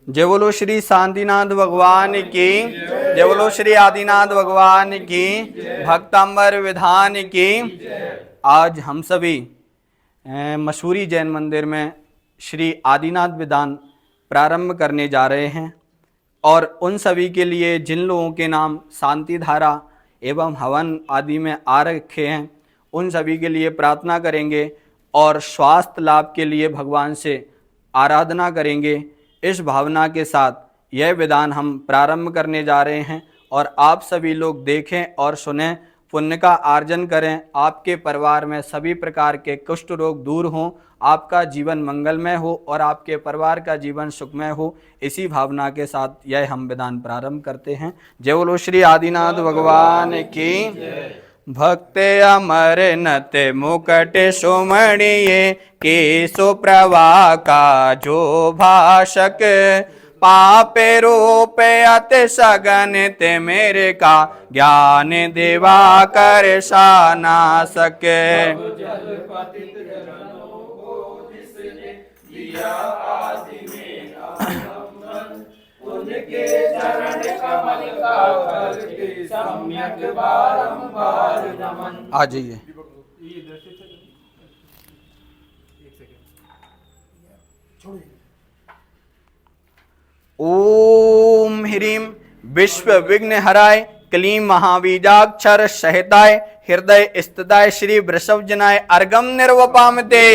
जय बोलो श्री शांतिनाथ भगवान की, जय बोलो श्री आदिनाथ भगवान की, भक्तांबर विधान की। आज हम सभी मसूरी जैन मंदिर में श्री आदिनाथ विधान प्रारंभ करने जा रहे हैं और उन सभी के लिए जिन लोगों के नाम शांति धारा एवं हवन आदि में आ रखे हैं उन सभी के लिए प्रार्थना करेंगे और स्वास्थ्य लाभ के लिए भगवान से आराधना करेंगे। इस भावना के साथ यह विधान हम प्रारंभ करने जा रहे हैं और आप सभी लोग देखें और सुनें, पुण्य का अर्जन करें। आपके परिवार में सभी प्रकार के कुष्ठ रोग दूर हों, आपका जीवन मंगलमय हो और आपके परिवार का जीवन सुखमय हो। इसी भावना के साथ यह हम विधान प्रारंभ करते हैं। जय बोलो श्री आदिनाथ भगवान की। भक्ते अमर नते मुकट सुमणिये के सुप्रभा का जो भाषक, पापे रूपे अति सगन ते मेरे का ज्ञान देवा कर शानासक। उनके चरण कमल का करके सम्यक बारंबार नमन। आ जाइए। ओम ह्रीम विश्व विघ्न हराय क्लीं महाबीजाक्षर सहिताय हृदय स्थिताय श्री वृषभजनाय अर्घम निर्वपामते।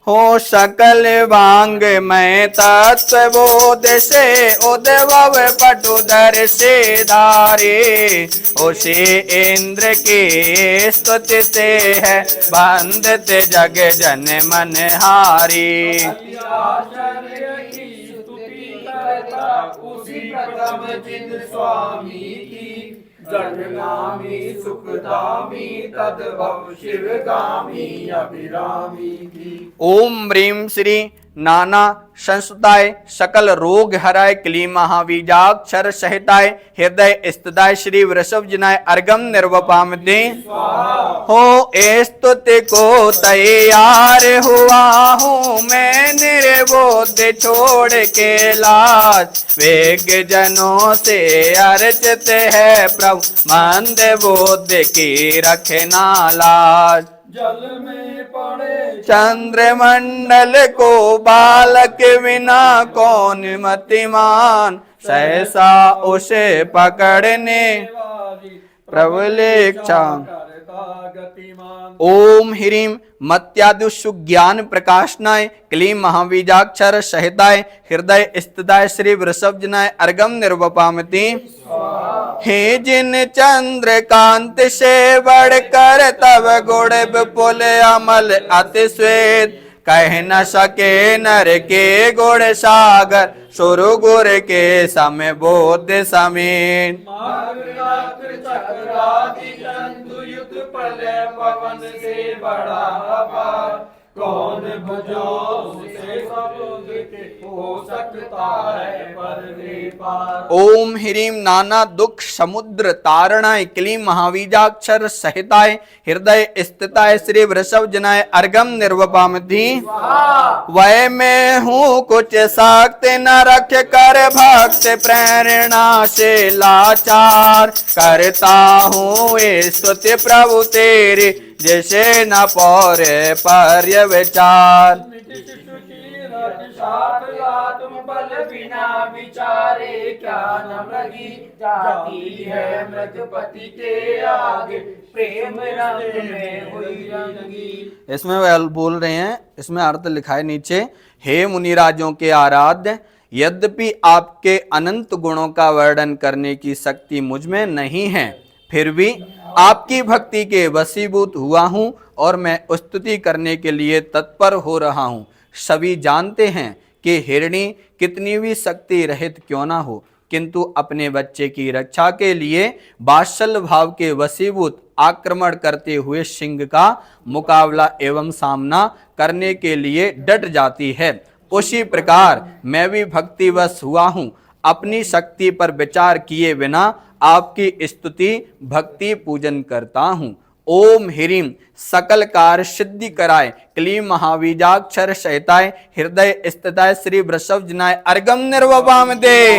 हो सकल वांग मैं तत्वबोध से उद्भव पटुधर से धारे, उसे इंद्र के स्तुति से है बंदित जग जन मन हारी। उसी प्रथम जिन स्वामी की जगनामी सुखदामी तद्भव शिवगामी अभिरामी की। ओम ह्रीं श्री नाना संस्ताय सकल रोग हराय क्लीं महाबीजाक्षर सहिताय हृदय स्थिताय श्री वृषभजनाय अर्घम निर्वपामते। हो स्तुति को तैयार हुआ हूँ मैं निर्बोध छोड़ के लाज, वेग जनों से अर्चित है प्रभु मंद बोध की रखना लाज। जल में पड़े चंद्रमंडल को बालक बिना कौन मतिमान, सहसा उसे पकड़ने प्रबल इच्छा। ओम ह्रीं मत्यादुषु ज्ञान प्रकाशनाय क्लीं महाबीजाक्षर सहिताय हृदय स्थिताय श्री वृषभजनाय अर्घम निर्वपामति। हे जिन चंद्र कांत से बढ़कर तब गुण विपुल अमल अति श्वेत, कह न सके नर के गुण सागर सुरु गुर के समय बोध समीन। पवन से बड़ा अपार, कौन भजो उसे सब हो सकता है पर। ओम ह्रीं नाना दुख समुद्र तारणाय क्लीं महाबीजाक्षर सहिताय हृदय स्थिताय श्री वृषभजनाय अर्घम निर्वपामति। वह मैं हूँ कुछ शक्ति न रख कर भक्त प्रेरणा से लाचार, करता हूँ स्तुति प्रभु तेरी जैसे न पौरे पर्य विचार। तुम बल बिना विचारे क्या न मृगी जाती है मृगपति के आगे, प्रेम रंग में हुई रंगी। इसमें वह बोल रहे हैं, इसमें अर्थ लिखा है नीचे, हे मुनिराजों के आराध्य, यद्यपि आपके अनंत गुणों का वर्णन करने की शक्ति मुझ में नहीं है, फिर भी आपकी भक्ति के वशीभूत हुआ हूँ और मैं स्तुति करने के लिए तत्पर हो रहा हूँ। सभी जानते हैं कि हिरणी कितनी भी शक्ति रहित क्यों ना हो, किंतु अपने बच्चे की रक्षा के लिए वात्सल्य भाव के वशीभूत आक्रमण करते हुए सिंह का मुकाबला एवं सामना करने के लिए डट जाती है। उसी प्रकार मैं भी भक्तिवश हुआ हूँ, अपनी शक्ति पर विचार किए बिना आपकी स्तुति भक्ति पूजन करता हूँ। ओम ह्रीम सकल कार्य सिद्धि कराए, क्लीम महाबीजाक्षर सहिताय हृदय स्थिताय श्री वृषभ जनाय अर्गम निर्वपाम दे।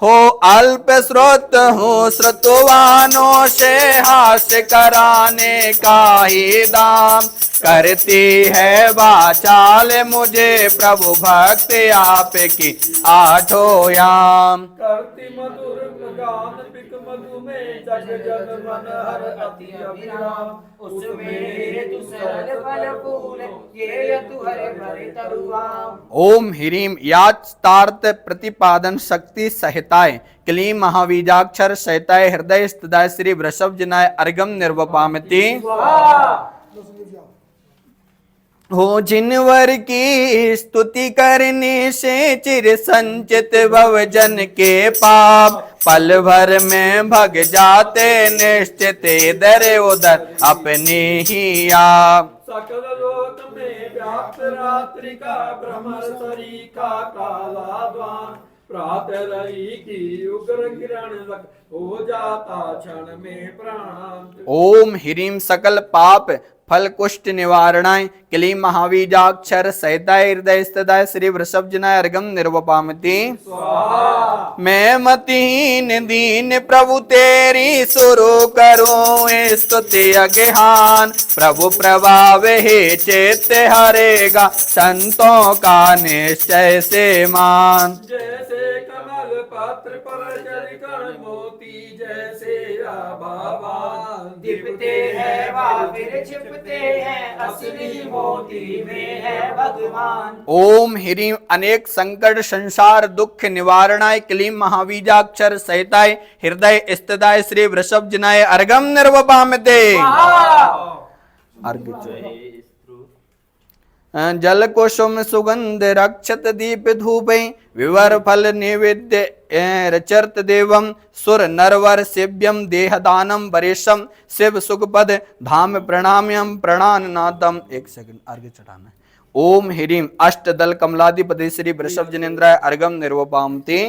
हो अल्प श्रोत हूँ श्रुतवानों से हास्य कराने का ही दाम, करती है वाचाल मुझे प्रभु भक्ति आपकी आठों याम। करती मधुर गान पिक मधु में जग जग मन हर अति अभिराम, उसमें हेतु सरल फल फूल ये यतु हरे भरे तरुआम। ओम ह्रीम याचतार्थ प्रतिपादन शक्ति सहिताय क्लीम महाबीजाक्षर सहिताय हृदय स्थिताय श्री वृषभ जनाय अर्गम निर्वपामति। हो जिनवर की स्तुति करने से चिर संचित भवजन के पाप, पल भर में भग जाते निश्चित इधर उधर अपने ही आप। सकल लोक में व्याप्त रात्रि का भ्रमर सरी का काला द्वार, प्रातः रही की उग्र किरण हो जाता क्षण में प्राण। ओम ह्रीम सकल पाप फल कुष्ठ निवारणाय क्लीम महाबीजाक्षर सहिताय हृदय स्थिताय श्री वृषभ जनाय अर्गम निर्वपामति। मैं मतिहीन दीन प्रभु तेरी शुरू करूं स्तुति अज्ञान, प्रभु प्रभाव हे चैत्य हरेगा संतों का निश्चय से मान। जैसे कमल पत्र पर जल कण मोती जैसे आभावान, दिखते हैं वा फिर छिपते हैं असली मोती में है भगवान। ओम ह्रीम अनेक संकट संसार दुख निवारणाय क्लीम महाबीजाक्षर सहिताय हृदय स्थिताय श्री वृषभ जनाय अर्गम निर्वपामते। जल कुसुम सुगंध रक्षत दीप धूपै, विवर फल निवेद्य रचर्त देवम, सुर नरवर सेव्यम देहदानम वरेशम, शिव सुखपद धाम प्रणाम्यम प्रणाननाथम। एक सेकंड आगे चढ़ाना। ओम ह्रीम अष्टदल कमलाधिपति श्री वृषभ जनेन्द्राय अर्गम निर्वपामति।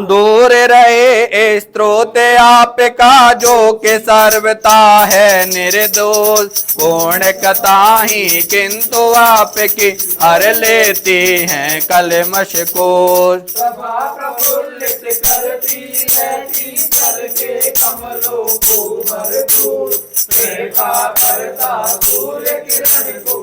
दूर रहे स्त्रोत आपका जो के सर्वता है निर्दोष, पूर्ण कथा ही किंतु आपकी हर लेती हैं कलमश को। प्रभा प्रफुल्लित करती रहती कर के कमलों को भरपूर, प्रेमा करता सूर्य किरण को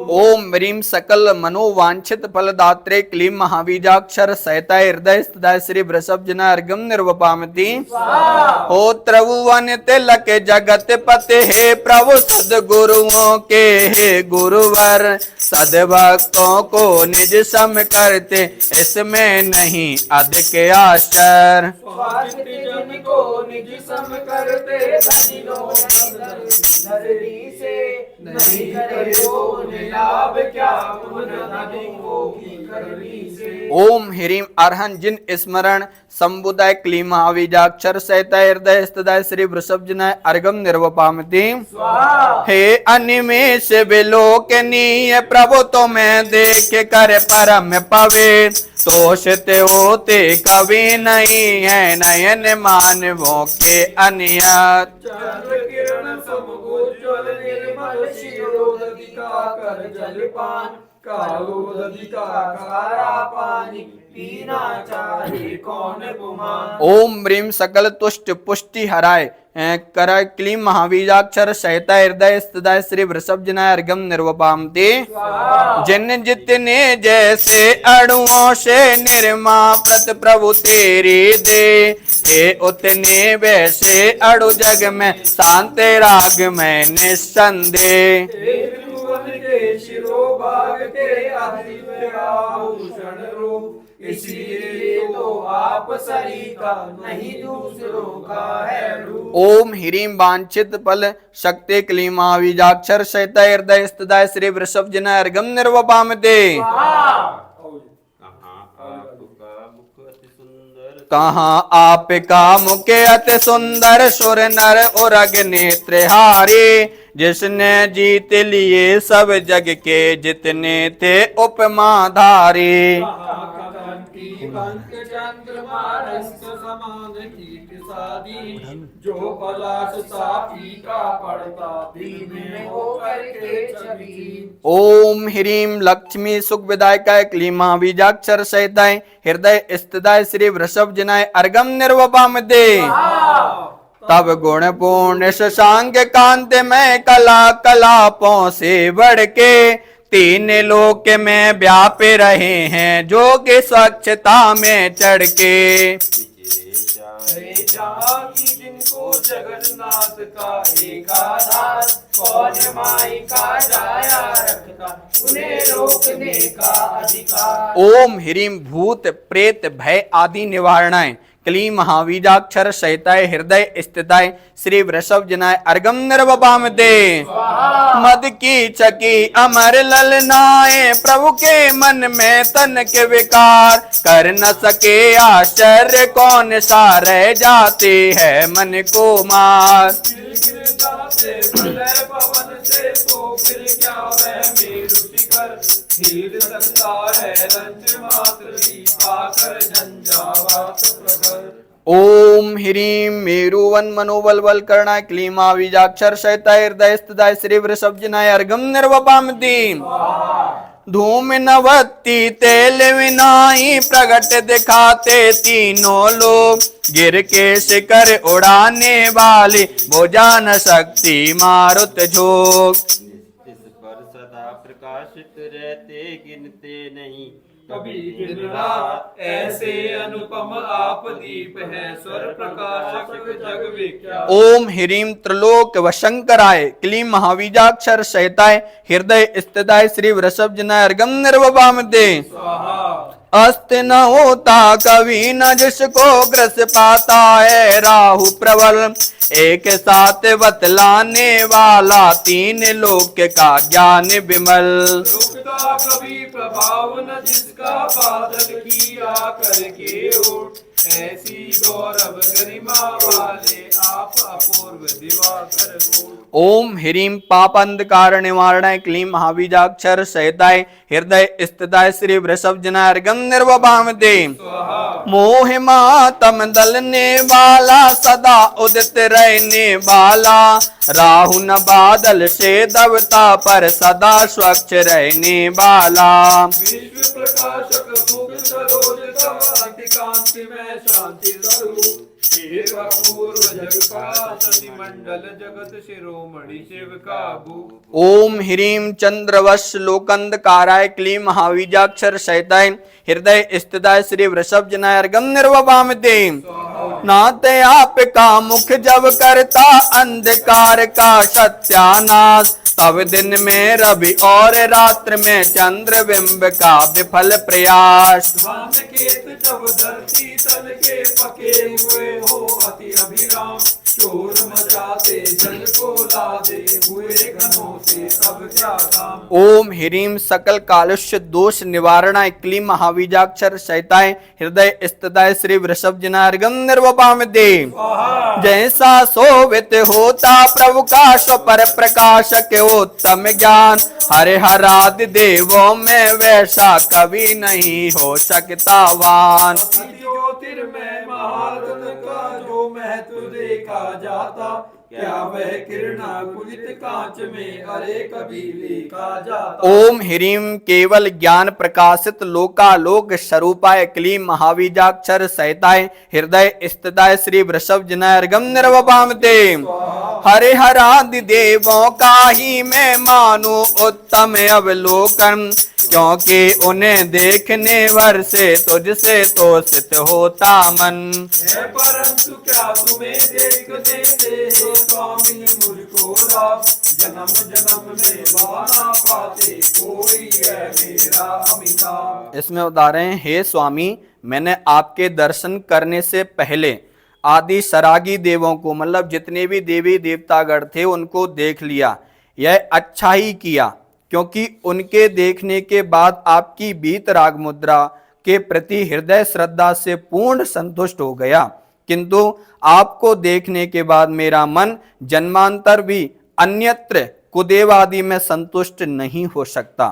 ओम ह्रीम सकल मनोवांछित फलदात्रे क्लीम महाबीजाक्षर सहिताय हृदय स्थिताय श्री वृषभ जनाय अर्गम निर्वपामति। हो त्रिभुवन तिलक जगत पते हे प्रभु सदगुरुओं के हे गुरुवर, सदभक्तों को निज सम करते इसमें नहीं अधिक आश्चर्य। जन को निज सम करते धनियों से नहीं करो लाभ क्या उन धनियों की करनी से। ओम ह्रीम अर्हन जिन स्मरण संबुदाय क्लीम महाबीजाक्षर सहिताय हृदय स्थिताय श्री वृषभ जनाय अर्गम निर्वपामति। हे अनिमेष विलोकनीय प्रभु तुम्हें देख कर परम पवित्र, तोषित होते कभी नहीं है नयन मानवों के अनियत। चंद्र किरण समुज्ज्वल निर्मल शिरोदधि का कर जलपान, कालोदधि का खारा पानी पीना चाहे कौन गुमान। ओम ह्रीम सकल तुष्ट पुष्टि हराय कर क्लीम महाबीजाक्षर सहिताय हृदय स्थिताय श्री वृषभ जनाय अर्गम निर्वपामति। जिन जितने जैसे अणुओं से निर्मा प्रत प्रभु तेरी दे, हे उतने वैसे अणु जग में शांत राग में निस्संदेह। के शिरोभाग के आदित्य आभूषण रूप, इसीलिए तो आप सरी का नहीं दूसरों का है रूप। ओम ह्रीम वांछित फल शक्ति क्लीम महाबीजाक्षर सहिताय हृदय स्थिताय श्री वृषभ जनाय अर्गम निर्वपामते। कहाँ आपका मुख अति सुंदर सुर नर और अग्निनेत्रहारी, जिसने जीत लिए सब जग के जितने थे उपमाधारी। की पंख चंद्रमा रंग समान कीट सादी जो पलाश साफी का पड़ता दिल में हो करके छवि। ओम ह्रीं लक्ष्मी सुख विदायकाय क्लीं महाबीजाक्षर सहिताय हृदय स्थिताय श्री वृषभ जनाय अर्घम निर्वपाम दे। तब गुण पूर्ण शशांक कांत में कला कलापों से बढ़ के तीन लोक में व्यापे रहे हैं जो कि स्वच्छता में चढ़ के। जिनको जगन्नाथ का एक आधार कौन माई का जाया रखता उन्हें रोकने का अधिकार। ओम ह्रीं भूत प्रेत भय आदि निवारणाय क्लीं महाबीजाक्षर सहिताय हृदय स्थिताय श्री वृषभ जनाय अर्घम निर्वपाम दे। मद की चकी अमर ललनाए प्रभु के मन में तन के विकार कर न सके आश्चर्य कौन सा रह जाते हैं मन को मार। पवन से तो फिर क्या वह मेरु शिखर धीर सकता है रंज मात्र पाकर झंझावात प्रगर। ओम ह्रीं मेरुवन मनोबल बल करणाय क्लीं महाबीजाक्षर सहिताय हृदय स्थिताय श्री वृषभ जनाय अर्घम निर्वपाम दी। धूम नवत्ती तेल विनाई प्रगट दिखाते तीनों लोग गिर के शिखर उड़ाने वाले भुजान शक्ति मारुत झोंक। इस पर सदा प्रकाशित रहते गिनते नहीं कभी दिन रात ऐसे अनुपम आप दीप है स्वर प्रकाशक जग विख्यात। ओम ह्रीं त्रिलोक वशंकराय क्लीं महाबीजाक्षर सहिताय हृदय स्थिताय श्री वृषभ जनाय अर्घम निर्वपाम दे। अस्त न होता कभी न जिसको ग्रस पाता है राहु प्रबल एक साथ बतलाने वाला तीन लोक का ज्ञान विमल। रुकता कभी प्रभाव न जिसका बादल किया करके उठ ऐसी गौरव गरिमा वाले आप अपूर्व दिवाकर को। ओम ह्रीं पापंधकार निवारणाय क्लीं महाबीजाक्षर सहिताय हृदय स्थिताय श्री वृषभ जनाय अर्घम निर्वपाम दे। मोह मातम दलने वाला सदा उदित रहने वाला राहु न बादल से दबता पर सदा स्वच्छ रहने वाला। विश्व प्रकाशक मुख सरोज तव अति कांति में शांति स्वरूप पूर्व जग पाशनि मंडल जगत शिरोमणि शिव का भूप। ओम ह्रीं चंद्रवश लोकंधकाराय क्लीं महाबीजाक्षर सहिताय हृदय स्थिताय श्री वृषभ जनाय अर्घम निर्वपाम दे। नाथ आपका मुख जब करता अंधकार का सत्यानाश तब दिन में रवि और रात्र में चंद्र बिंब का विफल प्रयास। केत जब धरती तल के पके हुए हो अति अभिराम चोर मचाते जल को लादे हुए घनों से सब क्या काम। ओम ह्रीं सकल कालुष्य दोष निवारणाय क्लीं महाबीजाक्षर सहिताय हृदय स्थिताय श्री वृषभ जनाय अर्घम निर्वपाम दे। जैसा शोभित होता प्रभु का स्वपर प्रकाशक उत्तम ज्ञान हरे हरादि देवों में वैसा कभी नहीं हो सकता वान। ज्योतिर्मय महारत्न का जो महत्व देखा जाता क्या वह किरणा कुलित कांच में अरे कभी लेखा जाता। ओम ह्रीं केवल ज्ञान प्रकाशित लोकालोक स्वरूपाय क्लीं महाबीजाक्षर सहिताय हृदय स्थिताय श्री वृषभ जनाय अर्घम निर्वपाम दे। हरे हरादि देवों का ही मैं मानू उत्तम अवलोकन क्योंकि उन्हें देखने वर से तुझसे तोषित होता मन। है परंतु क्या तुम्हें देखने दे स्वामी मुझको लाभ जन्म जन्म में बाना पाते कोई है मेरा अमिताभ। इसमें उदाहरण है, हे स्वामी मैंने आपके दर्शन करने से पहले आदि सरागी देवों को मतलब जितने भी देवी देवतागण थे उनको देख लिया। यह अच्छा ही किया क्योंकि उनके देखने के बाद आपकी बीत राग मुद्रा के प्रति हृदय श्रद्धा से पूर्ण संतुष्ट हो गया, किंतु आपको देखने के बाद मेरा मन जन्मांतर भी अन्यत्र कुदेव आदि में संतुष्ट नहीं हो सकता।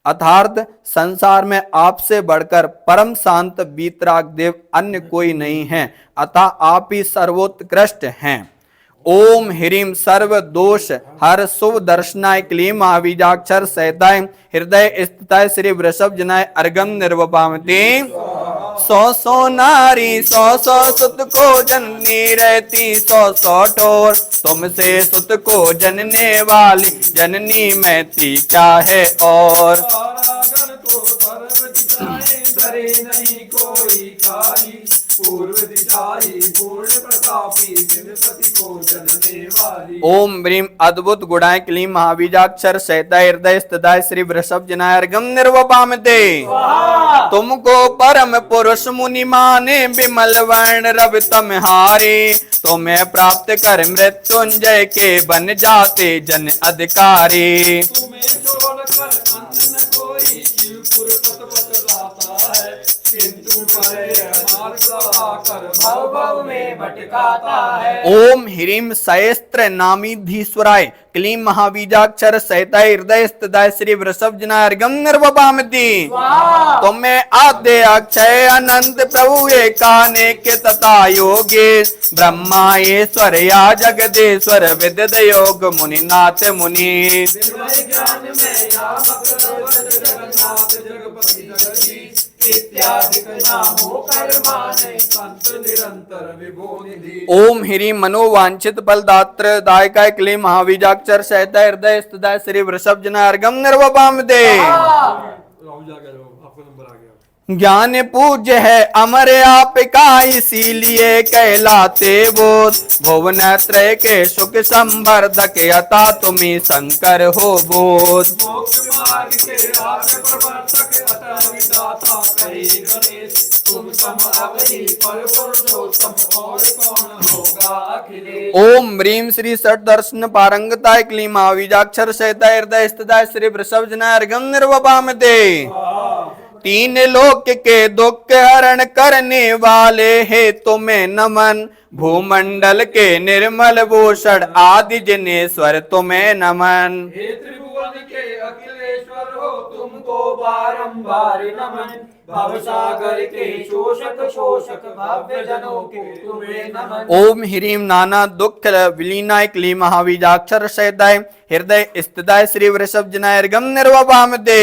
अर्थात संसार में आपसे बढ़कर परम शांत वीतराग देव अन्य कोई नहीं है, अतः आप ही सर्वोत्कृष्ट हैं। ओम ह्रीम सर्व दोष हर शुभ दर्शनाय क्लीम महाबीजाक्षर सहिताय हृदय स्थिताय श्री वृषभ जनाय अर्गम निर्वपामते। सौ नारी सौ सुत को जननी रहती सौ ठोर, तुमसे सुत को जनने वाली जननी मैं थी क्या है और। तारागण को सर्व दिशाएं डरे नहीं कोई काई, पूर्व दिशाई पूर्ण प्रतापी गणपति को जनने वाली। ओम ब्रीम अद्भुत गुणाय क्लीम महाबीजाक्षर सहिताय हृदय स्थिताय श्री वृषभ जनाय अर्गम निर्वपामते। तुमको परम पुरुष मुनि माने विमल वर्ण रवि तुम्हारे, तुम्हें प्राप्त कर मृत्युंजय के बन जाते जन अधिकारी। तुम्हें छोड़कर अन्य न कोई शिवपुर पत लाता है, किंतु परे मार्ग आकर भव भव में भटकाता है। ओम ह्रीम सहस्त्र नामीधीश्वराय क्लीम महाबीजाक्षर सहिताय हृदय स्थिताय श्री वृषभ जनाय अर्गम निर्वपामति। तुम्हें आद्य अक्षय अनंत प्रभु एकानेक तथा योगेश ब्रह्मा ईश्वर या जगदेश्वर विद्य योग मुनिनाथ मुनि। निर्मल ज्ञान में या मग्न जगन्नाथ जगपति जगदीश, इत्यादिक नामों कर माने संत निरंतर विभो निधि। ओम ह्रीम मनोवांछित फलदात्र दायकाय क्लीम महाबीजाक्षर सहिताय हृदय स्थिताय श्री वृषभ जनाय अर्गम निर्वपामते। आपका नंबर आ गया। ज्ञान पूज्य है अमर आपका इसीलिए कहलाते बोध, भुवन त्रय के सुख संवर्धक यथा तुम्ही शंकर हो बोध। मोक्ष मार्ग के आर्य प्रवर्तक अतः विधाता कहे गणेश, तुम सम अवनी पर पुरुषोत्तम और कौन होगा अखिलेश। ओम ह्रीम श्री षट दर्शन पारंगताय क्लीम महाबीजाक्षर सहिताय हृदय स्थिताय श्री वृषभ जनाय अर्गम निर्वपामते। तीन लोक के दुख हरण करने वाले हे तुम्हें नमन, भूमंडल के निर्मल भूषण आदि जिनेश्वर तुम्हें नमन। हे त्रिभुवन के अखिलेश्वर हो तुमको बारंबार नमन, भवसागर के शोषक भव्य जनों के तुम्हें नमन। ओम ह्रीम नाना दुख विलीनाय क्लीम महाबीजाक्षर सहिताय हृदय स्थिताय श्री वृषभ जनाय अर्गम निर्वपामते।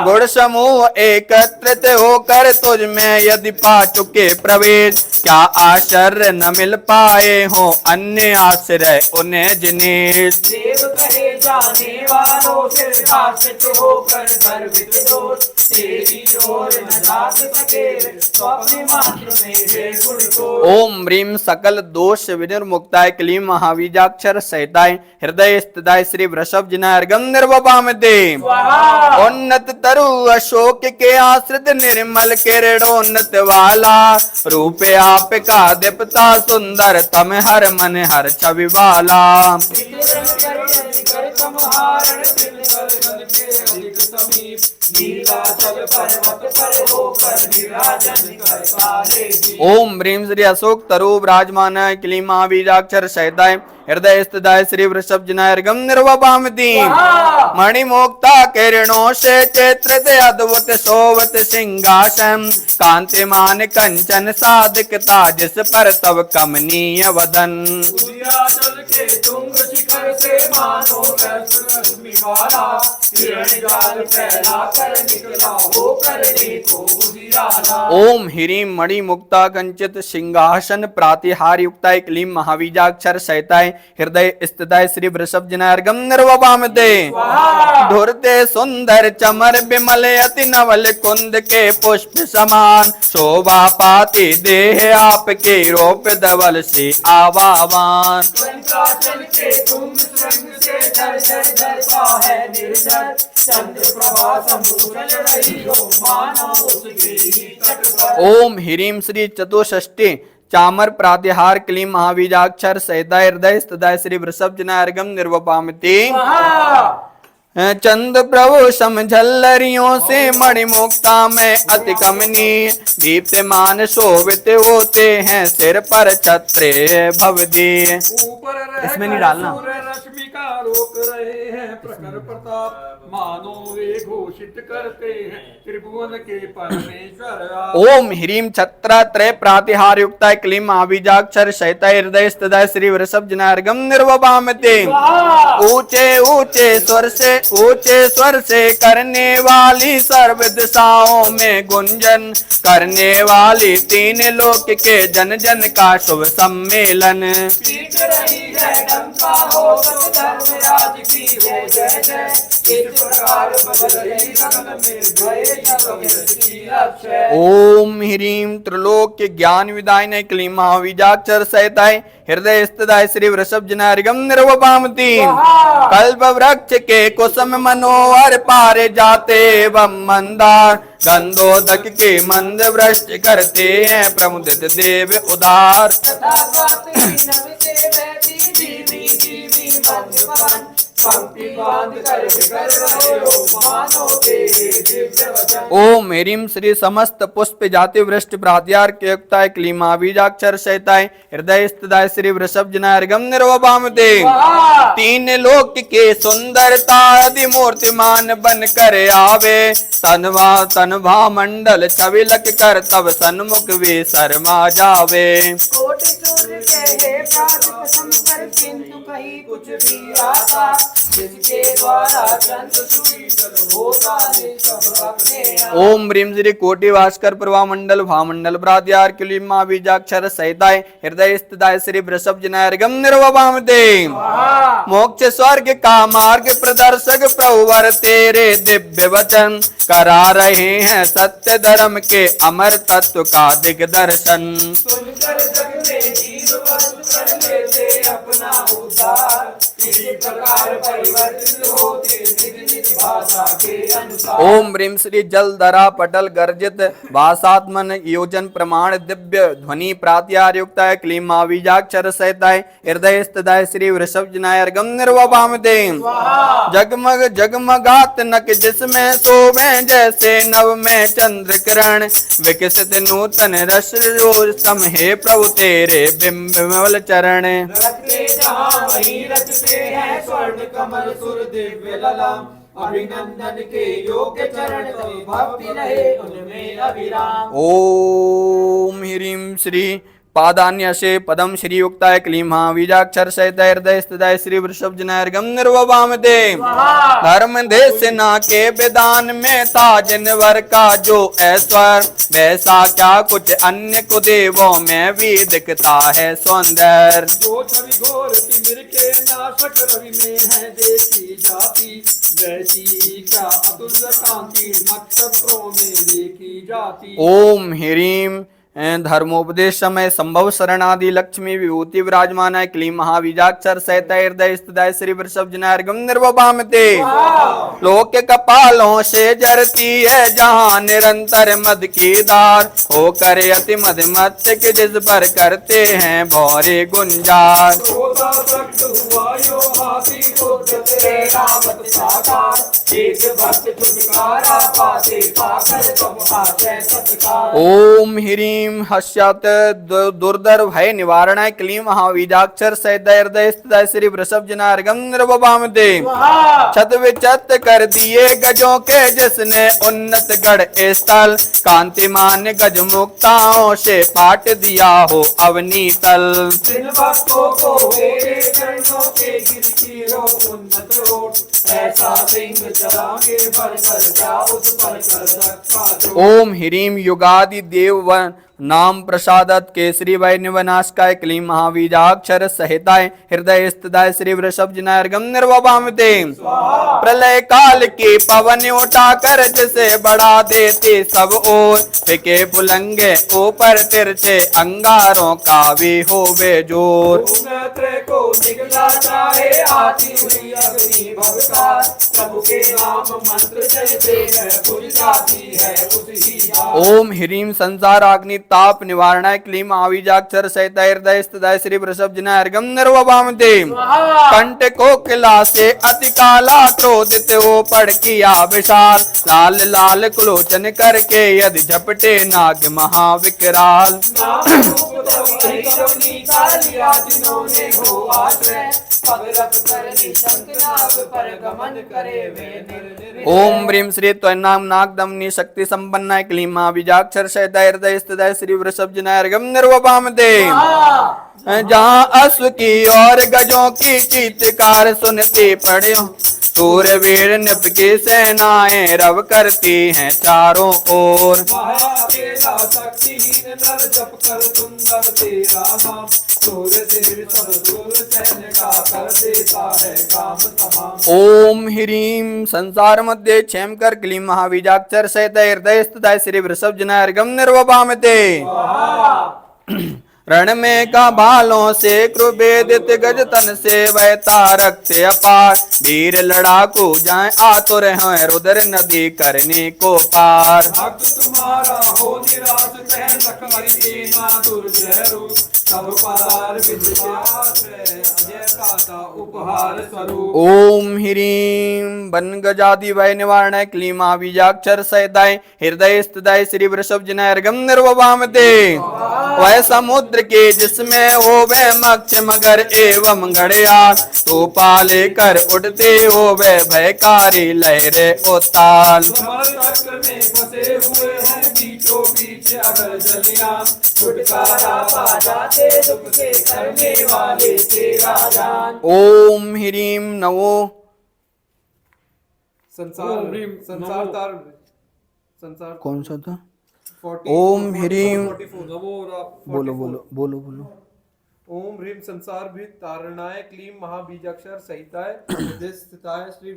गुण समूह एकत्रित होकर तुझ में यदि पा चुके प्रवेश, क्या आश्चर्य न मिल पाए हो अन्य आश्रय उन्हें जिनेश। देव कहे जाने वालों से भाषित होकर गर्वित दोष, तेरी ओर न जात सके स्वप्न मात्र में हे गुण को। ओम ह्रीम सकल दोष विनिर्मुक्ताय क्लीम महाबीजाक्षर सहिताय हृदय स्थिताय श्री वृषभ जनाय अर्गम निर्वपामते। उन्नत तरु अशोक के आश्रित निर्मल किरणोन्नत वाला, रूप आपका दीप्ता सुंदर तम हर मन हर छवि वाला। ओम ह्रीम श्री अशोक तरु विराजमान क्लीम महाबीजाक्षर सहिताय हृदय स्थिताय श्री वृषभ जनाय अर्गम निर्वपामति। मणिमुक्ता किरणों से चित्रित अद्भुत शोभत सिंहासन, कांतिमान कंचन साधिकता जिस पर तब कमनीय वदन। सूर्याचल के तुंग शिखर से मानो रश्मि वाला, किरण जाल फैला कर निकला हो करने को उजियारा। ओम ह्रीम मणिमुक्ता कंचित सिंहासन प्रातिहार युक्ताय क्लीम महाबीजाक्षर सहिताय हृदय स्थिताय श्री वृषभ जनाय अर्गम निर्वपामते। धुरते सुंदर चमर विमल अति नवल कुंद के पुष्प समान, शोभा पाती देह आपके रोप धवल से आवावान। कंकाचल के तुंग श्रृंग से दर दर दरता है निर्जर, चंद्र प्रभा समुचल रही हो मानो उसके ही तट पर। ओम ह्रीम श्री चतुष्षष्टि चामर प्रातिहार क्लीम महाबीजाक्षर सहिताय हृदय स्थिताय श्री वृषभ जनाय अर्गम निर्वपामति। चंद प्रभु समझल्लरियों से मणिमुक्ता में अति कमनीय दीप्तमान शोभित होते हैं सिर पर छत्र भवदीय। ऊपर रह इसमें नहीं डालना। सूर्य रश्मि का रोक रहे हैं प्रखर प्रताप मानो वे घोषित करते हैं त्रिभुवन के परमेश्वर आप। ओम ह्रीम छत्र त्रय प्रातिहार युक्त क्लीम आविजाक्षर शैत हृदय स्थित श्री वृषभ जनार्गम निर्वभामते। ऊंचे ऊंचे स्वर से करने वाली सर्व दिशाओं में गुंजन करने वाली तीन लोक के जन जन का शुभ सम्मेलन। पीट रही है डंका हो सब धर्मराज की हो जय जय इस प्रकार बज रही गगन में भय सब की अक्षय। ओम ह्रीम त्रिलोक्य ज्ञान विदायिने क्लीम महाविजाक्षर सहिताय हृदय स्थिताय श्री वृषभ जनार्गम निर्वभामति। कल्प वृक्ष के कुसुम मनोहर पारे जाते एवं मंदार गंधोदक के मंद वृष्टि करते हैं प्रमुदित देव उदार। तथा गाते नमते बहती धीमी धीमी मंद पवन पंक्ति बांध कर कर रहे हो मानो तेरे दिव्य वचन। ओम ह्रीम श्री समस्त पुष्प जाति वृष्टि प्रात्यार के युक्ताय क्लीमा बीजाक्षर सहिताय हृदय स्थिताय श्री वृषभ जनार्गम निर्वभामते। तीन लोक के सुंदरता आदि मूर्तिमान बन कर आवे तनभा मंडल छविलक कर तब सन्मुख वे शर्मा जावे। कोटि सूर्य कहे प्रारूप संकर किंतु कहीं कुछ भी आता जिसके द्वारा चंद्र सुशीतल होता है सब अपने आप। ओम ह्रीम श्री कोटि भास्कर प्रभा मंडल भामंडल प्रात्यार क्लीमा बीजाक्षर सहिताय हृदय स्थिताय श्री वृषभ जनार्गम निर्वभामते। मोक्ष स्वर्ग का मार्ग प्रदर्शक प्रभुवर तेरे दिव्य वचन करा रहे हैं सत्य धर्म के अमर तत्व का दिग्दर्शन। सुनकर जग में जीव वस्तु कर लेते अपना उद्धार इसी प्रकार परिवर्तित होते निज निज भाषा के अनुसार। ओम ह्रीम श्री जलधरा पटल गर्जित भाषात्मन योजन प्रमाण दिव्य ध्वनि प्रात्यार युक्ताय क्लीमा बीजाक्षर सहिताय हृदय स्थिताय श्री वृषभ जनार्गम निर्वभामते। जगमग जगमगात नक जिसमें शोभे जैसे नव में चंद्र किरण विकसित नूतन रस रोज समहे प्रभु तेरे बिंब विमल चरण। रचते जहाँ वहीं रचते हैं स्वर्ण कमल सुर दिव्य ललाम अभिनंदन के योग्य चरण तभी भक्ति रहे उनमें अभिराम। ओम ह्रीम श्री पादान्यसे पदम श्री युक्ताय क्लीमा बीजाक्षर सहित हृदय स्थिताय श्री वृषभ जनार्गम निर्वभामते। धर्म देश ना के विधान में था जिनवर का जो ऐश्वर वैसा क्या कुछ अन्य को देवों में भी दिखता है सौंदर्य। जो छवि घोर तिमिर के नाशक रवि में है देखी जाती वैसी क्या अतुल्य कांति नक्षत्रों में देखी जाती। ओम ह्रीम धर्मोपदेश समय संभव शरणादि लक्ष्मी विभूति विराजमान है क्लीम महाबीजाक्षर सहित हृदय स्थिताय श्री वृषभ जनार्गम निर्वभामते। लोक कपालों से जरती है जहाँ निरंतर मद की धार होकर अति मधुमत्स्य के जिस पर करते हैं भौरे गुंजार। क्रोधा प्रकट हुआ यो हाथी क्रोध तेरे रावत साकार एक भक्त छुटकारा पाते पाकर तुम आशय सत्कार। ओम ह्रीम हस्यात दुर्धर भय निवारणाय क्लीम महाबीजाक्षर सहित हृदय स्थिताय श्री वृषभ जनार्गम निर्वभामते। छत विचत कर दिए गजों के जिसने उन्नत गढ़ स्थल कांतिमान गज मुक्ताओं से पाट दिया हो अवनी तल। जिन भक्तों को मेरे चरणों के गिर चीरो उन्नत रोट ऐसा सिंह चलांगे बढ़कर जा उस पर कर रखा जो। ओम ह्रीम युगादि देव नाम प्रसादत केसरी वै निवनाशकाय क्लीम महाबीजाक्षर सहिताय हृदय स्थिताय श्री वृषभ जनार्गम निर्वभामते। प्रलय काल के पवन उठाकर जिसे बढ़ा देते सब ओर फिके पुलंगे ऊपर तिरछे अंगारों का भी होवे जोर। को निगला चाहे आती हुई अग्नि भवसार प्रभु के नाम मंत्र जैसे है बुझ जाती है उसी। ओम ह्रीम संसार अग्नि ताप निवारणाय क्लीं महाबीजाक्षर सहिताय हृदय स्थिताय श्री वृषभ जिनाय अर्घ्यम निर्वपामते। कंठ कोकिला से अति काला क्रोधित हो पड़ किया विशाल, लाल लाल कुलोचन करके यदि झपटे नाग महाविकराल। जिन्होंने हो आश्रय पग रख कर निशंक नाग पर गमन करे वे। ओम ह्रीं श्री त्वन्नाम नागदमनी शक्ति संपन्नाय क्लीं महाबीजाक्षर सहिताय हृदय स्थिताय श्री वृषभ जिनाय अर्घ्यम निर्वपामते। जहाँ अश्व की और गजों की चीत्कार सुनती पड़े, सूरवीर नृप की सेनाएं रव करती हैं चारों ओर। अकेला शक्तिहीन नर जप कर सुंदर तेरा नाम, सूर देव सब दूर सैन्य का कर देता है काम तमाम। ओम ह्रीं संसार मध्य क्षेम कर क्लीं महाबीजाक्षर सहित हृदय स्थिताय श्री वृषभ जिनाय अर्घ्यम निर्वपामते। रण में का भालों से क्रुभेदित गज तन से वह तारक से अपार, वीर लड़ाकू जाए आतुर हैं रुद्र नदी करने को पार। भक्त तुम्हारा हो निराश तह रख हरिसेना दुर्जय रूप, सब पार विद्वास है अजय पाता उपहार स्वरूप। ओम ह्रीं वन गजादि वै निवारणाय क्लीं महाबीजाक्षर सहिताय हृदय स्थिताय श्री वृषभ जिनाय अर्घ्यम निर्वपामते। वह समुद्र के जिसमें हो वह मक्ष मगर एवं घड़ियाल, तो पाले कर उड़ते हो वह भयकारी लहरे उताल। चक्र में फंसे हुए हैं बीचों बीच अगर जलियां, छुटकारा पा जाते दुख के करने वाले तेरा जान। ओम ह्रीं नमो संसार कौन सा था? 40, ओम ह्रीं 44, नमो बोलो बोलो बोलो बोलो। ओम ह्रीं संसार भी तारणाय क्लीं महाबीजाक्षर सहिताय हृदय स्थिताय श्री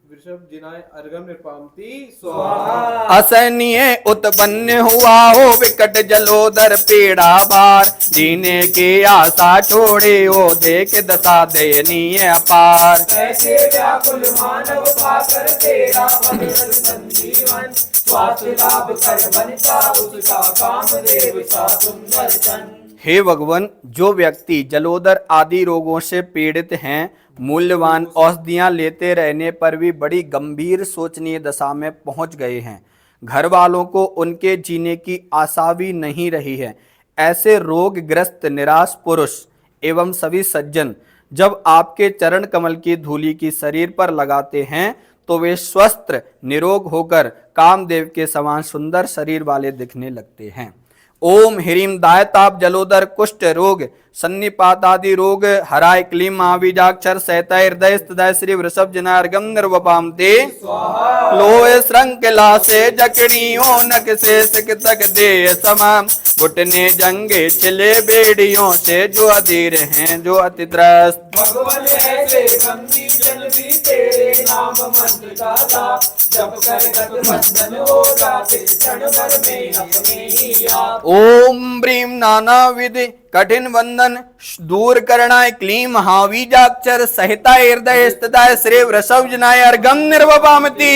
वृषभ जिनाय अर्घ्यम निर्वपामते। स्वाहा। असहनीय उत्पन्न हुआ हो विकट जलोदर पीड़ा बार, जीने की आशा छोड़े हो देख दशा दयनीय अपार। ऐसे व्याकुल मानव पाकर तेरा पद संजीवन, स्वास्थ्य लाभ कर बनता उसका कामदेव सा सुंदर चन। हे भगवान, जो व्यक्ति जलोदर आदि रोगों से पीड़ित हैं, मूल्यवान औषधियां लेते रहने पर भी बड़ी गंभीर शोचनीय दशा में पहुंच गए हैं, घर वालों को उनके जीने की आशा भी नहीं रही है, ऐसे रोगग्रस्त निराश पुरुष एवं सभी सज्जन जब आपके चरण कमल की धूलि की शरीर पर लगाते हैं तो वे स्वस्थ निरोग होकर कामदेव के समान सुंदर शरीर वाले दिखने लगते हैं। ओम ह्रीं दायताप जलोदर कुष्ठ रोग सन्निपात आदि रोग हराय क्लीं महाबीजाक्षर सहिताय हृदय स्थिताय श्री वृषभ जिनाय अर्घ्यम निर्वपामते। लोहे श्रृंखला से जकड़ियों नख से सिक तक दे समान, घुटने जंगे छिले बेड़ियों से जो अधीर हैं जो अति त्रस्त। भगवान ऐसे बंदी जन भी तेरे नाम मंत्र का जाप, जप कर गठबंधन हो जाते क्षण भर में अपने ही आप। ओम ह्रीं नाना विधि कठिन बंधन दूर करणाय क्लीं महाबीजाक्षर सहिताय हृदय स्थिताय श्री वृषभ जिनाय अर्घ्यम निर्वपामते।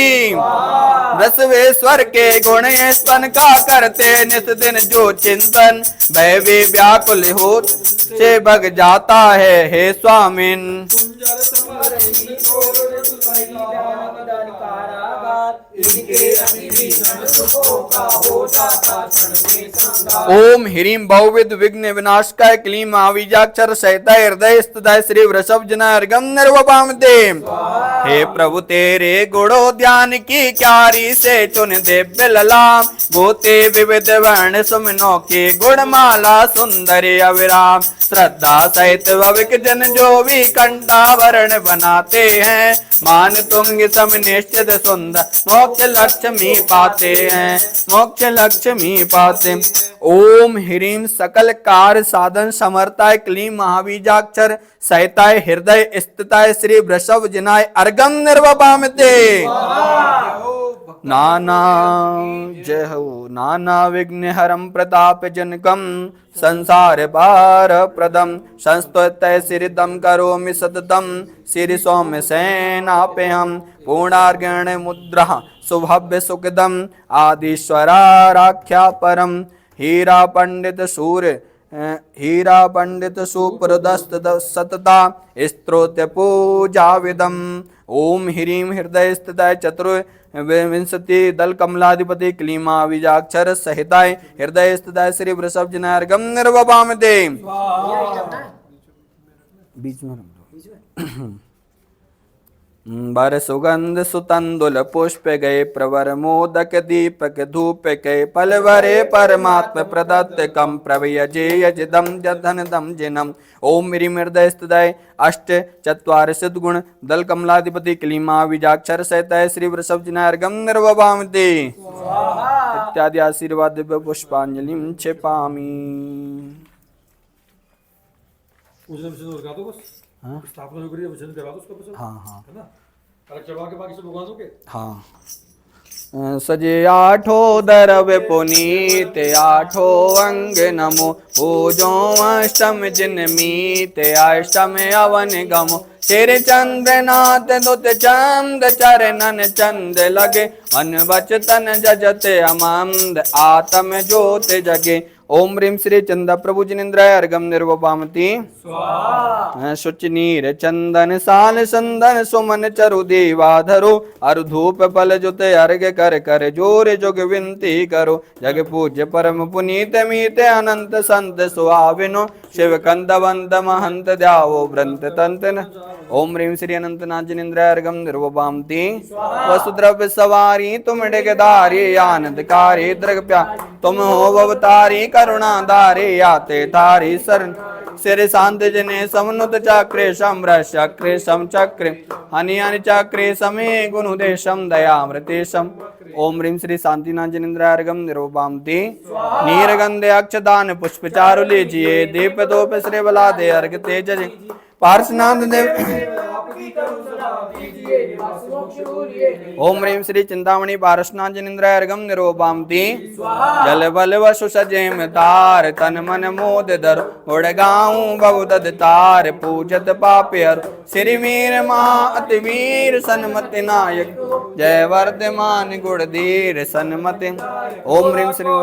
रसवेश्वर के गुण स्तन का करते नित दिन जो चिंतन, भय भी व्याकुल हो से भग जाता है हे स्वामिन। ओम ह्रीं बहुविध विघ्न विनाशकाय क्लीं महाबीजाक्षर सहिताय हृदय स्थिताय श्री वृषभ जिनाय अर्घ्यम निर्वपामते। हे प्रभु तेरे गुणोद्यान की क्यारी से चुन दे बिललाम, गोते विविध वर्ण सुमनों की गुणमाला सुंदरी अविराम। श्रद्धा सहित भविक जन जो भी कंठावरण बनाते हैं, मान तुंग सम निश्चित सुंदर मोक्ष लक्ष्मी पाते हैं, मोक्ष लक्ष्मी पाते। ओम ह्रीं सकल कार्य साधन समर्थाय क्लीं महाबीजाक्षर सहिताय हृदय स्थिताय श्री वृषभ जिनाय अर्घ्यम निर्वपामते। नाना जय हो नाना विघ्न हरम प्रताप जनकम संसार पार प्रदम संस्तुत्य सिरिदम करोमि सततम श्री सौम्य सेनाप्यहम पूर्णार्गण मुद्रा सुभव्य सुखदम आदिश्वराख्या परम हीरा पंडित सुप्रदस्त सतता स्तोत्र पूजा विदम ओम ह्रीं हृदय स्थिताय चतुर्विंशति दल कमलाधिपति क्लीमा बीजाक्षर सहिताय हृदय स्थिताय श्री वृषभ जनार्गम निर्वपाम दे बीच में बर सुगंध सुतंदुल पुष्प गए प्रवर मोदक दीपक धूप गए पल भरे परमात्म प्रदत्त कम प्रभयजे यजदम जधन दम जिनम ओम मेरी हृदय स्थिताय अष्ट चत्वार सिद्ध दल कमलाधिपति क्लीमा बीजाक्षर सहिताय श्री वृषभ जनार्गम निर्वभामते इत्यादि आशीर्वाद दिव्य पुष्पांजलि क्षिपामि। हाँ स्थापना जो करी है वचन करा दो उसका वचन। हाँ हाँ है ना, अलग चढ़वा के बाकी सब भगवानों के। हाँ सजे आठो द्रव्य पुनीत आठो अंग नमो पूजो अष्टम जिन मीत अष्टम अवन गमो तेरे चंद्रनाथ दुत चंद चरणन चंद लगे मन वचतन जजते अमंद आत्म ज्योत जगे ओम ह्रीं श्री चंदा प्रभु जिनेन्द्राय अर्घम निर्वपामति शुच नीर चंदन साल संदन सुमन चरु देवाधरो अरु धूप फल जुत अर्घ कर कर जोर जोग विनती करो जग पूज्य परम पुनीत मीत अनंत संत सुहाविनो शिव कंद वंद महंत द्यावो व्रंत तंतन ओम ह्रीं श्री अनंतनाथ जिनेन्द्राय अर्घम निर्वपामति वसुद्रव्य सवारी तुम डिगधारी आनंदकारी दृग प्या तुम हो अवतारी करुणाधारी याते तारी शरण सिर शांत जने समनुत चक्रे सम्र चक्रे सम चक्रे हनि हनि चक्रे समे गुणुदेशम दयामृतेशम ओम ह्रीं श्री शांतिनाथ जिनेन्द्राय अर्घम निर्वपामति नीरगंधे अक्षदान पुष्प चारु लीजिए दीप दोप श्री बला दे अर्घ तेज पार्श्वनाथ देव ओम ह्रीं श्री चिंतामणि पार्श्वनाथ जिनेन्द्राय अर्घम निर्वपामति जल बल वसु सजेम तार तन मन मोद धर उड़ गाऊं बहुदद तार पूजत पापेर श्री वीर महा अति वीर सन्मति नायक जय वर्धमान गुणधीर सन्मति ओम ह्रीं श्री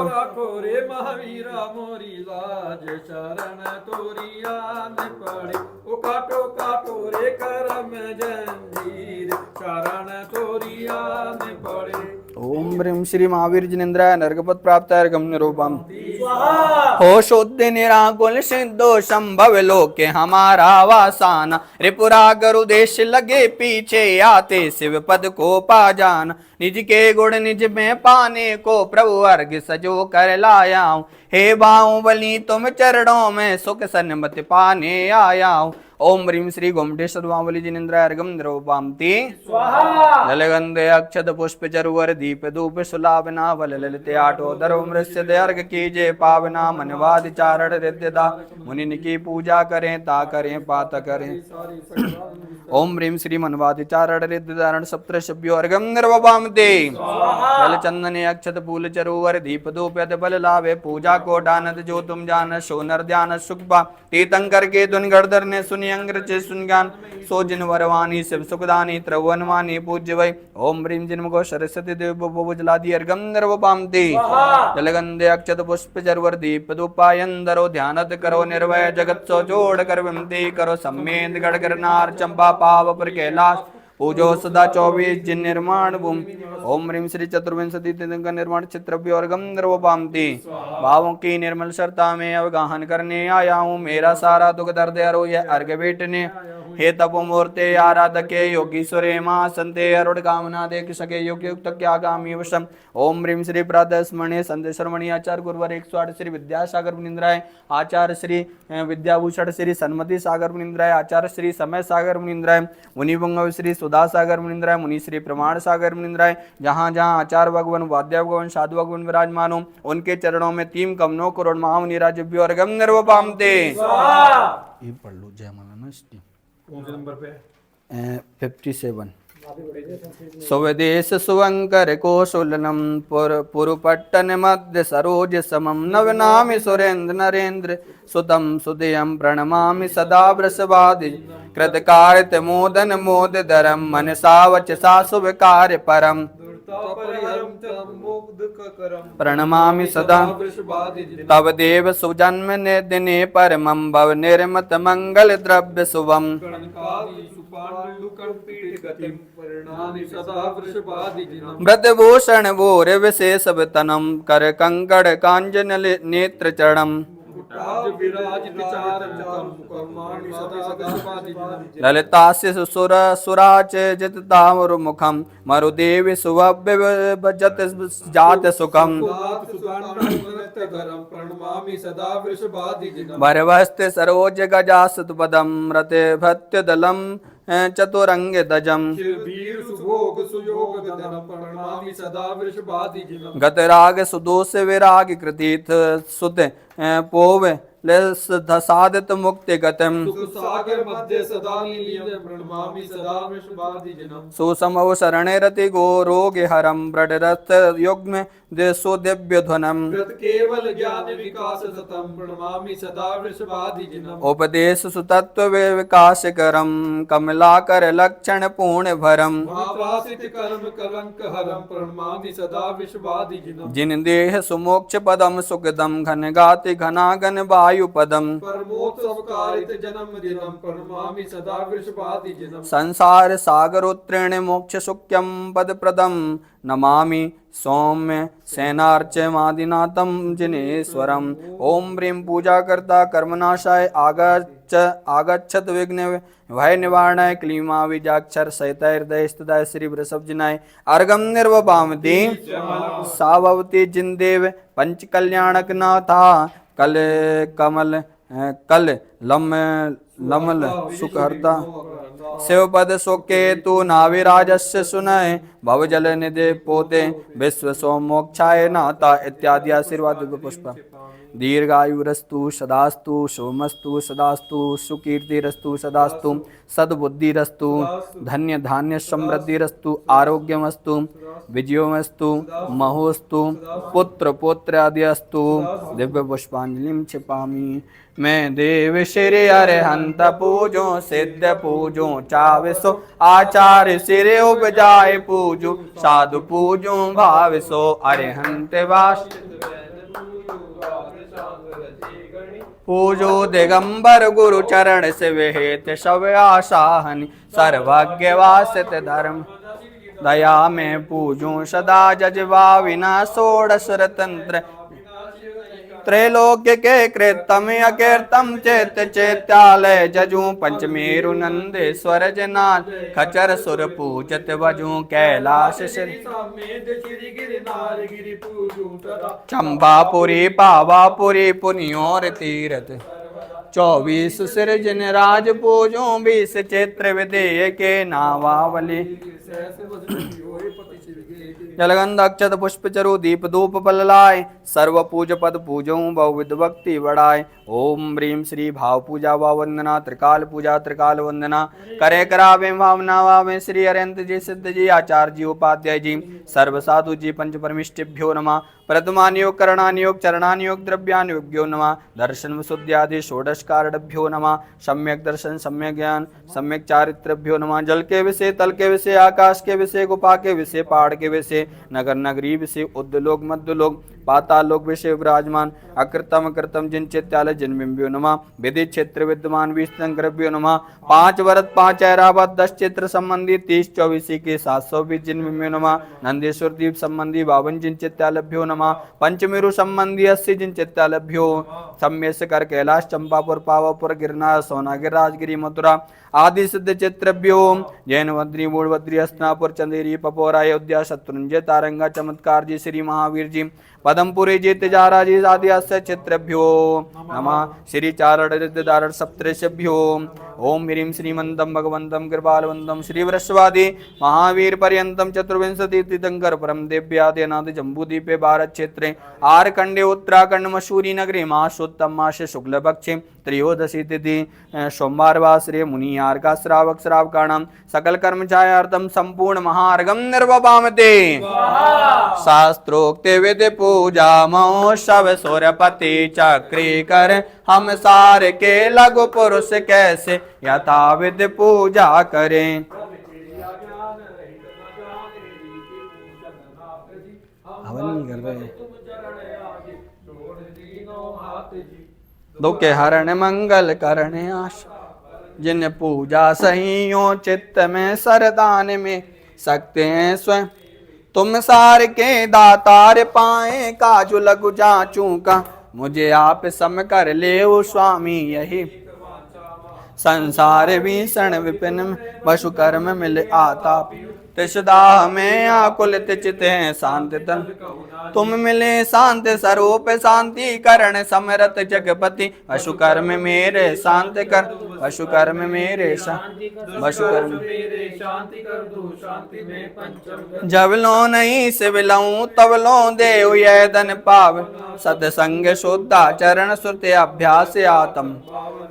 रे महावीरा मोरी लाज चरण तोरी आन पड़े ओ काटो काटो रे करम जंजीर चरण तोरी आन पड़े ओम ह्रीं श्री महावीर जिनेन्द्राय नर्गपद प्राप्त अर्घम निरूपम हो शुद्ध निराकुल सिद्धो संभव लोके हमारा वासाना त्रिपुरा गरु देश लगे पीछे आते शिव पद को पा जाना निज के गुण निज में पाने को प्रभु अर्घ सजो कर लाया हूँ हे बाहुबली तुम चरणों में सुख सन्मति पाने आया हूँ ओम ह्रीं श्री गोमटेश्वर बाहुबली जिनेन्द्राय अर्घम निर्वपामति जलगंधे अक्षत पुष्प चरुवर दीप धूप सुलाभना बल ललित आठो धरो मृष्य अर्घ कीजे पावना मनवाद चारण रिद्यता मुनि की पूजा करें ता करें पात करें ओम ह्रीं श्री मनवाद चारण रिद्य धारण सप्तशभ्यो अर्घम निर्वपामति जल चंदन अक्षत फूल चरुवर दीप धूप बल लाभे पूजा को डानत जो तुम जान सोनर ध्यान सुखपा तीतंकर के धुन गढ़धर ने सुनि अंग्र चे सुन ज्ञान सो जिन वरवाणी शिव सुखदानी त्रिभुवनवाणी पूज्य वै ओम ह्रीं जिन्मको सरस्वती देव बुबुजलादि अर्घम निर्वपामति जलगंधे अक्षत पुष्प चरुवर दीप धूपायंदरो ध्यानत करो निर्भय जगत सो जोड़ कर विमति करो सम्मेद गढ़ नार चंपा पाव पर कैलाश पूजो सदा 24 जिन निर्माण भूमि ओम ह्रीं श्री चतुर्विंशति का निर्माण चित्रव्य और गम निर्वपामति भावों की निर्मल सरता में अवगाहन करने आया हूँ मेरा सारा दुख दर्द हरो यह अर्घ बेटने हे तपोमूर्ते आराधके योगीश्वरे महासंते अरुण कामना देख सके योग युक्त क्या गामी वशम ओम ह्रीं श्री प्रातः स्मरणे संध्या श्रवणी आचार्य गुरुवर 108 श्री विद्यासागर मुनिंद्राय आचार्य श्री विद्याभूषण श्री सन्मति सागर मुनिंद्राय आचार्य श्री समय सागर मुनिंद्राय मुनि पुंगव श्री सुधा सागर मुनिंद्राय मुनि श्री प्रमाण सागर मुनिंद्राय जहाँ जहाँ आचार्य भगवान वाद्य भगवान साधु भगवान विराजमान हो उनके चरणों में 3 कमनों करोड़ महामुनि राज्य और गम निर्वपामते ये पढ़ लो जय माला कौन से नंबर पे 57 सुविदेश सुवंकर कौशलनम पुरुपट्टन मध्य सरोज समम नवनामि सुरेंद्र नरेंद्र सुतम सुदयम प्रणमामि सदा वृषभादि कृतकार्त मोदन मोदधरम मनसा वचसा शुभ कार्य परम प्रणमामि सदा तव देव सुजन्म दिने परमं भव निर्मत मंगल द्रव्य शुभम व्रतभूषण भूर विशेष तनम कर कंकड़ कांजन नेत्र चरणम ललितास्य सुर सुराच जिततामरु मुखम मरुदेवी सुभव्य जत जात सुखम वरवस्ते सरोज गजासुत पदम रते भत्य दलम चतुरंग दजम गतराग सुदोष विराग कृतीत सुत पोव साधित मुक्ति गतम सुसमव शरण रति गो रोग हरम ब्रडरथ युग्म देशो दिव्य ध्वनम केवल ज्ञान विकास सतम प्रणमामि सदा वृषभादिजिनम उपदेश सुतत्व विकास करम कमलाकर लक्षण पूर्ण भरम महावासित कर्म कलंक हरम प्रणमामि सदा वृषभादिजिनम जिन देह सुमोक्ष पदम सुखदम घन गाति घनागन वायु पदम परमोत्सवकारित जन्म दिनम प्रणमामि सदा वृषभादिजिनम संसार सागरोत्तीर्ण मोक्ष सुख्यम पद प्रदम नमामि सौम्य सेनार्चमादिनाथम जिनेश्वरम ओम ह्रीं पूजा करता कर्मनाशाय आगच्छत विघ्न भय निवारणाय क्लीमा विजाक्षर सहित हृदय स्थिताय श्री वृषभ जिनाय अर्घम निर्वपामति सावती जिनदेव पंच कल्याणक नाथा कल कमल कल लमल सुखहर्ता शिवपद सुखे तु नाविराजस्य सुनय भवजल निधे पोते विश्व सोमोक्षाय नाता इत्यादि आशीर्वाद पुष्प दीर्घायुरस्तु सदास्तु शुभमस्तु सदास्तु सुकीर्तिरस्तु सदास्तु सद्बुद्धिरस्तु धन्य धान्य समृद्धिरस्तु आरोग्यमस्तु विजयोमस्तु महोस्तु पुत्र पौत्र आदि अस्तु दिव्य पुष्पांजलिं क्षिपामि मैं देव श्री अरहंत पूजो सिद्ध पूजो चाविसो आचार्य सिरे उपजाए पूजो साधु पूजो भाविसो अरहंत वास पूजो दिगंबर गुरु चरण से विहित शव आशाहनि सर्वज्ञ वासित धर्म दया में पूजो सदा जजवा विना षोडश तंत्र त्रैलोक्य के कृतम अकीर्तम चेत चैत्यालय जजू पंचमेरु नंदेश्वर जनाथ खचर सुर पूजत बजू कैलाश चंपापुरी पावापुरी पुनियोर तीरथ 24 सिरजन राज पूजो 20 चैत्र विदेय के नावावली जलगंध अक्षत पुष्प चरु दीप धूप पललाय सर्व पूज पद पूजो बहुविध भक्ति बढ़ाए ओम ह्रीं श्री भाव पूजा भाव वंदना त्रिकाल पूजा त्रिकाल वंदना करे करावे भावना वावे श्री अरंत जी सिद्ध जी आचार्य जी उपाध्याय जी सर्व साधु जी पंच परमिष्टिभ्यो नमः प्रथमानियोग करणानियोग चरणानियोग द्रव्यानियोग्यो नमः दर्शन शुद्ध्यादि षोडशकारणभ्यो नमः सम्यक दर्शन सम्यक ज्ञान सम्यक चारित्रभ्यो नमः जल के विषय तल के विषय आकाश के विषय गुफा के विषय पहाड़ के विषय नगर नगरी विषय उद्लोक मध्यलोक पाताल लोक विषय विराजमान अकृतम कृतम जिन चैत्यालय जिनबिंबियो नमः विधि क्षेत्र विद्यमान 20 संक्रभ्यो नमः 5 वरद 5 ऐरावत 10 चित्र संबंधी 30 24 के 720 जिनबिंबियो नमः नंदेश्वर द्वीप संबंधी 52 जिन चैत्यालभ्यो नमः पंचमेरु संबंधी 80 जिन चैत्यालभ्यो सम्मेश कर कैलाश चंपापुर पावापुर गिरनार सोनागिर राजगिरी मथुरा आदि सिद्ध चित्रभ्यो जैन वद्री मूलवद्री हस्तिनापुर चंदेरी पपोरा अयोध्या शत्रुंजय तारंगा चमत्कार जी श्री महावीर जी पदमपुरी जी तिजारा जी आदि अस्य चित्रभ्यो नमः श्री चारण सप्तऋषभ्यो ओम ह्रीं श्रीमंतम भगवंतम कृपालवंतम श्री वृषभादि महावीर पर्यंतम चतुर्विंशति तीर्थंकर परम दिव्यादि अनादि जम्बूदीपे 12 क्षेत्रे आरकंडे उत्तराखंड मसूरी नगरी मासोत्तम मास शुक्ल पक्षे त्रयोदशी तिथि सोमवार वासरे मुनि आर्गा श्रावक श्रावकाणाम सकल कर्मचायार्थम संपूर्ण महार्घम निर्वपामते शास्त्रोक्त विधि पूजा महोत्सव सूर्यपति चक्री कर हम सार के लघु पुरुष कैसे यथाविधि पूजा करें। हवन नहीं कर रहे। दुख हरण मंगल करने आशा जिन पूजा सही हो चित्त में सरदान में सकते हैं स्वयं तुम सार के दातार पाए काजु लघु जाचू का मुझे आप सम कर ले ओ स्वामी यही संसार भीषण विपिन में पशु कर्म मिले आता तिशदा में आकुलित चित है शांति तन तुम मिले शांति स्वरूप शांति करण समरत जगपति पशु कर्म मेरे शांति कर पशु कर्म मेरे पशु कर्म शांति कर दो शांति में पंचम जब लो नहीं सिविलऊं तब लो देव ये धन पाव सत्संग शुद्धा चरण श्रुति अभ्यास आत्म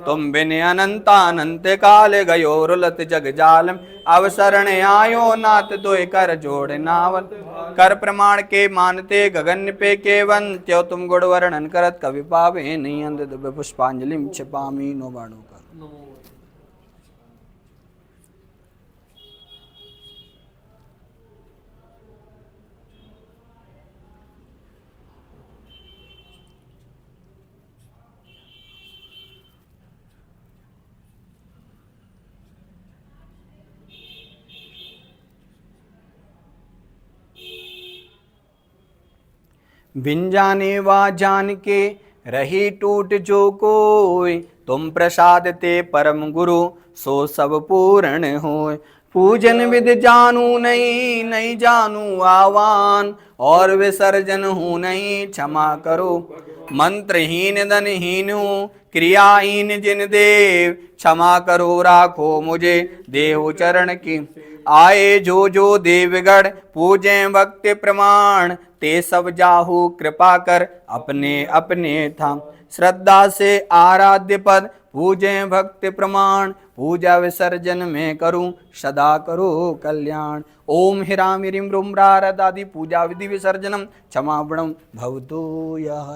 तुम बिन अनंत अनंत काल गयो रुलत जग जालम अवसरण आयो नाथ दो कर जोड़ नावन कर प्रमाण के मानते गगन पे केवन त्यो तुम गुण वर्णन करत कवि पावे नहीं अंध दुबे पुष्पांजलि छिपामी नो बाणो कर। बिन जाने वा जान के रही टूट जो कोई तुम प्रसाद ते परम गुरु सो सब पूर्ण होय पूजन विद जानू नहीं नहीं जानू आवान और विसर्जन हूँ नहीं क्षमा करो मंत्रहीन धनहीन हूँ क्रियाहीन जिन देव क्षमा करो राखो मुझे देव चरण की आए जो देवगढ़ पूजे भक्ति प्रमाण ते सब जाहू कृपा कर अपने अपने थाम श्रद्धा से आराध्य पद पूजे भक्ति प्रमाण पूजा विसर्जन में करूं सदा करो कल्याण। ओम हिराम हिरीम रूम रारदादि पूजा विधि विसर्जनम क्षमापणम भवतु यः।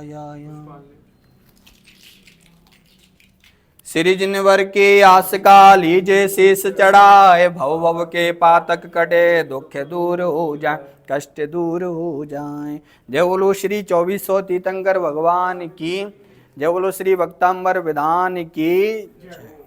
श्री जिनवर के आस का लीजे शीस चढ़ाए भव भव के पातक कटे दुख दूर हो जाए कष्ट दूर हो जाए। जय बोलो श्री 2400 तीर्थंकर भगवान की जय बोलो श्री भक्तांबर विधान की जय।